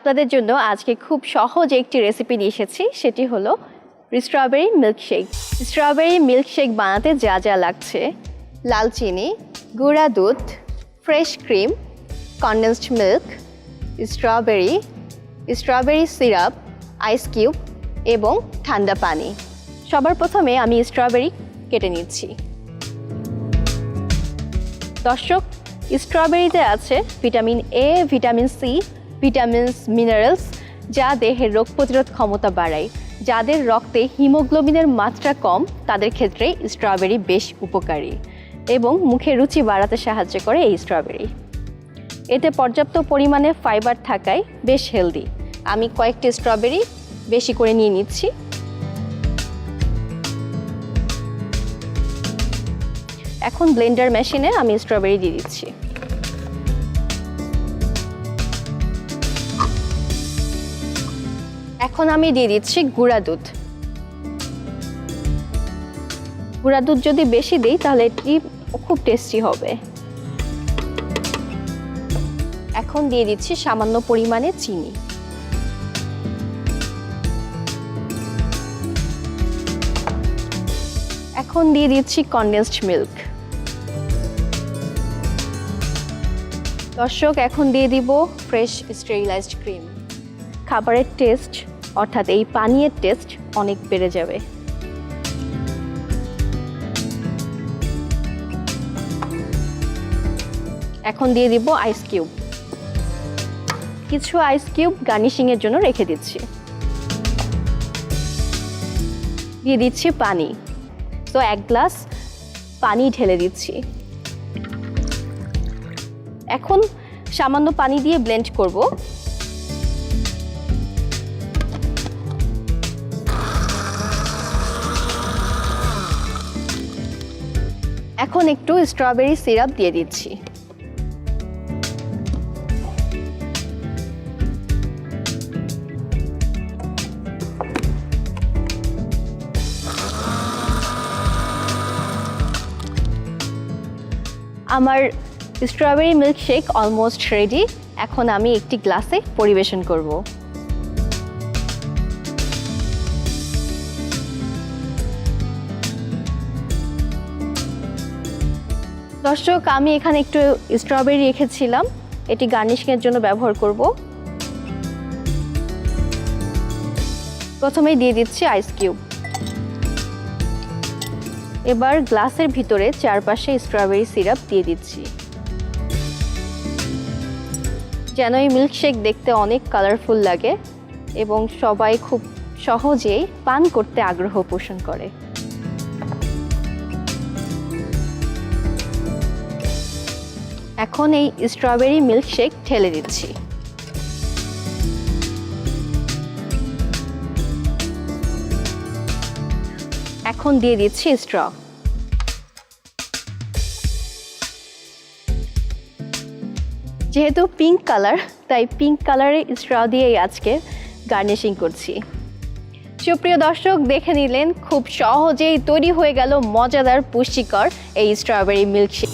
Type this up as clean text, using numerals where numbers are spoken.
আপনাদের জন্য আজকে খুব সহজ একটি রেসিপি নিয়ে এসেছি, সেটি হলো স্ট্রবেরি মিল্কশেক। স্ট্রবেরি মিল্কশেক বানাতে যা যা লাগছে: লাল চিনি, গুঁড়া দুধ, fresh cream, condensed milk, strawberry syrup, ice cube এবং ঠান্ডা পানি। সবার প্রথমে আমি স্ট্রবেরি কেটে নিচ্ছি। দর্শক, স্ট্রবেরিতে আছে vitamin A, vitamin C, vitamins, minerals, যা দেহের রোগ প্রতিরোধ ক্ষমতা বাড়ায়। যাদের রক্তে হিমোগ্লোবিনের মাত্রা কম তাদের ক্ষেত্রে স্ট্রবেরি বেশ উপকারী এবং মুখে রুচি বাড়াতে সাহায্য করে এই স্ট্রবেরি। এতে পর্যাপ্ত পরিমাণে ফাইবার থাকায় বেশ হেলদি। আমি কয়েকটি স্ট্রবেরি বেশি করে নিয়ে নিচ্ছি। এখন ব্লেন্ডার মেশিনে আমি স্ট্রবেরি দিয়ে দিচ্ছি। এখন আমি দিয়ে দিচ্ছি গুঁড়া দুধ। গুঁড়া দুধ যদি বেশি দিই তাহলে এটি খুব টেস্টি হবে। এখন দিয়ে দিচ্ছি সামান্য পরিমাণে চিনি। এখন দিয়ে দিচ্ছি কনডেন্সড মিল্ক। দর্শক, এখন দিয়ে দিব ফ্রেশ স্টেরিলাইজড ক্রিম। খাবারের টেস্ট অর্থাৎ এই পানীয়ের টেস্ট অনেক বেড়ে যাবে। এখন দিয়ে দিব আইস কিউব। কিছু আইস কিউব গার্নিশিংয়ের জন্য রেখে দিচ্ছি। দিয়ে দিচ্ছি পানি। তো 1 গ্লাস পানি ঢেলে দিচ্ছি। এখন সামান্য পানি দিয়ে ব্লেন্ড করব। এখন একটু স্ট্রবেরি সিরাপ দিয়ে দিচ্ছি। আমার স্ট্রবেরি মিল্কশেক অলমোস্ট রেডি। এখন আমি একটি গ্লাসে পরিবেশন করব। দর্শক, আমি এখানে একটু স্ট্রবেরি রেখেছিলাম, এটি গার্নিশিংয়ের জন্য ব্যবহার করব। প্রথমেই দিয়ে দিচ্ছি আইস কিউব। এবার গ্লাসের ভিতরে চারপাশে স্ট্রবেরি সিরাপ দিয়ে দিচ্ছি, যেন এই মিল্কশেক দেখতে অনেক কালারফুল লাগে এবং সবাই খুব সহজেই পান করতে আগ্রহ পোষণ করে। এখন এই স্ট্রবেরি মিল্কশেক ঢেলে দিচ্ছি। এখন দিয়ে দিচ্ছি স্ট্র। যেহেতু পিঙ্ক কালার, তাই পিঙ্ক কালারের স্ট্র দিয়েই আজকে গার্নিশিং করছি। সুপ্রিয় দর্শক, দেখে নিলেন খুব সহজেই তৈরি হয়ে গেল মজাদার পুষ্টিকর এই স্ট্রবেরি মিল্কশেক।